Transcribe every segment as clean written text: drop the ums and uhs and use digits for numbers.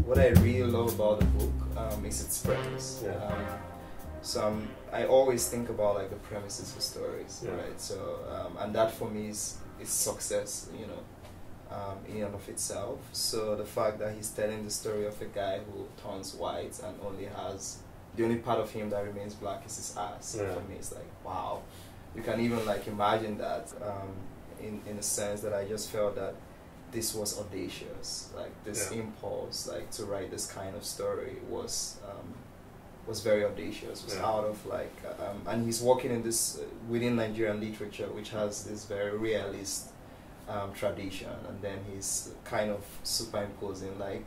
What I really love about the book is its premise. Yeah. So I always think about like the premises for stories, Yeah. right? So and that for me is success, you know, in and of itself. So the fact that he's telling the story of a guy who turns white and only has the only part of him that remains black is his ass. Yeah. For me, it's like wow, you can even like imagine that in a sense that I just felt that this was audacious, like this impulse, like to write this kind of story was very audacious. Was out of like, and he's working in this within Nigerian literature, which has this very realist tradition, and then he's kind of superimposing like,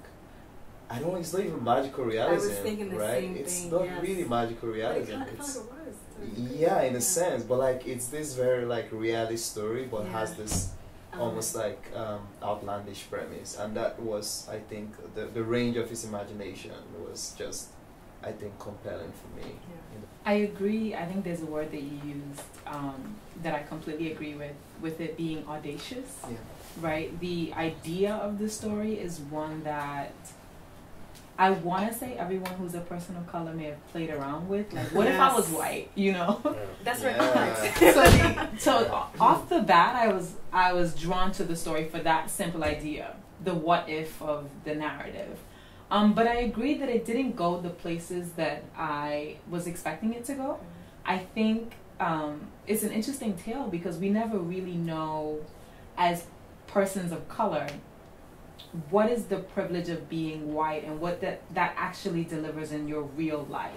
I don't know, it's not even magical realism, I was thinking the right? same It's thing, not yes. really magical But realism. it It's, felt like it was. yeah, in a sense, but like it's this very like realist story, but has this almost like outlandish premise, and that was, I think, the range of his imagination was just, I think, compelling for me. I agree. I think there's a word that you used that I completely agree with it being audacious. Yeah. Right? The idea of the story is one that I want to say everyone who's a person of color may have played around with. Like, what if I was white? You know? That's right. So off the bat, I was drawn to the story for that simple idea, the what if of the narrative. But I agree that it didn't go the places that I was expecting it to go. I think it's an interesting tale because we never really know, as persons of color, what is the privilege of being white and what that actually delivers in your real life.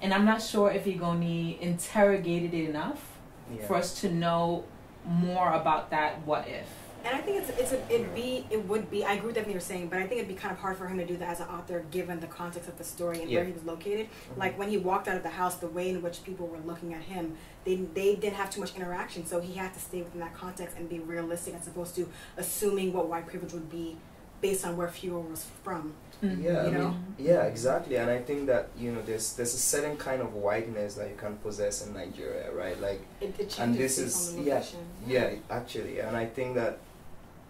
And I'm not sure if Igoni interrogated it enough for us to know more about that what if. And I think it would be, I agree with everything you're saying, but I think it'd be kind of hard for him to do that as an author given the context of the story and where he was located. Like when he walked out of the house, the way in which people were looking at him, they didn't have too much interaction, so he had to stay within that context and be realistic as opposed to assuming what white privilege would be based on where Fuhrer was from. Yeah, you know? Yeah, exactly. And I think that, you know, there's a certain kind of whiteness that you can possess in Nigeria, right? Like, it changes and this based is on the location. yeah, actually. And I think that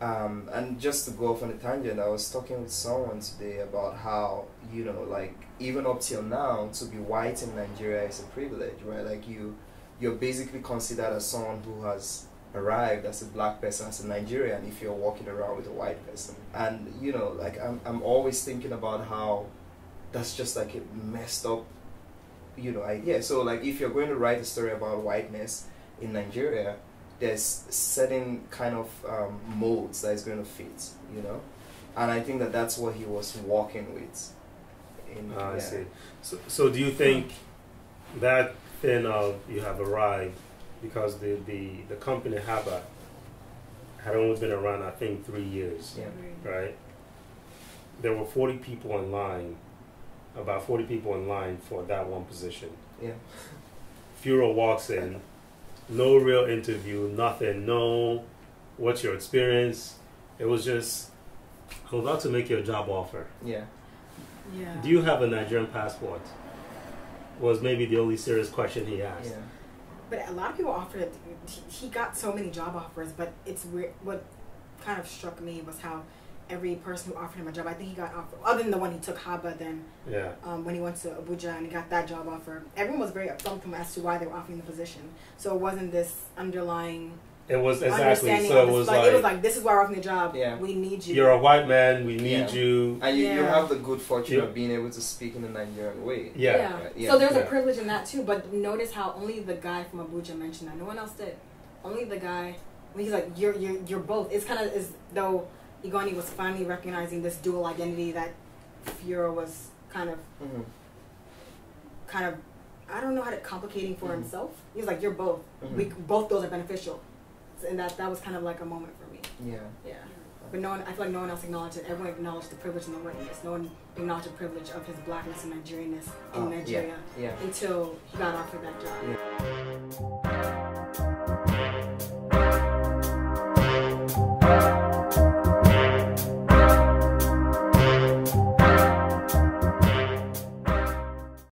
and just to go off on a tangent, I was talking with someone today about how, you know, like even up till now, to be white in Nigeria is a privilege, right? Like you're basically considered as someone who has arrived as a black person, as a Nigerian, if you're walking around with a white person. And you know, like I'm always thinking about how that's just like a messed up, you know, idea. So like if you're going to write a story about whiteness in Nigeria, there's certain kind of modes that is going to fit, you know, and I think that that's what he was working with. I see. So do you think that thing of you have arrived because the company Haba had only been around, I think, 3 years, right? There were 40 people in line, about 40 people in line for that one position. Yeah. Fuhrer walks in. No real interview, nothing, no, what's your experience? It was just, I'm about to make you a job offer. Yeah. Yeah. Do you have a Nigerian passport? Was maybe the only serious question he asked. Yeah. But a lot of people offered it. He got so many job offers, but it's weird. What kind of struck me was how every person who offered him a job, I think he got offered, other than the one he took Haba, then when he went to Abuja and he got that job offer, everyone was very upfront with him as to why they were offering the position. So it wasn't this underlying understanding. So it was like this is why we're offering the job. Yeah. We need you. You're a white man. We need you. And you have the good fortune of being able to speak in the Nigerian way. So there's a privilege in that too. But notice how only the guy from Abuja mentioned that. No one else did. Only the guy. When he's like, you're both. It's kind of as though Igoni was finally recognizing this dual identity that Fuhrer was kind of, I don't know how to complicating for himself. He was like, you're both. Both those are beneficial. And that was kind of like a moment for me. Yeah. But I feel like no one else acknowledged it. Everyone acknowledged the privilege and the whiteness. No one acknowledged the privilege of his blackness and Nigerianness in Nigeria until he got offered that job.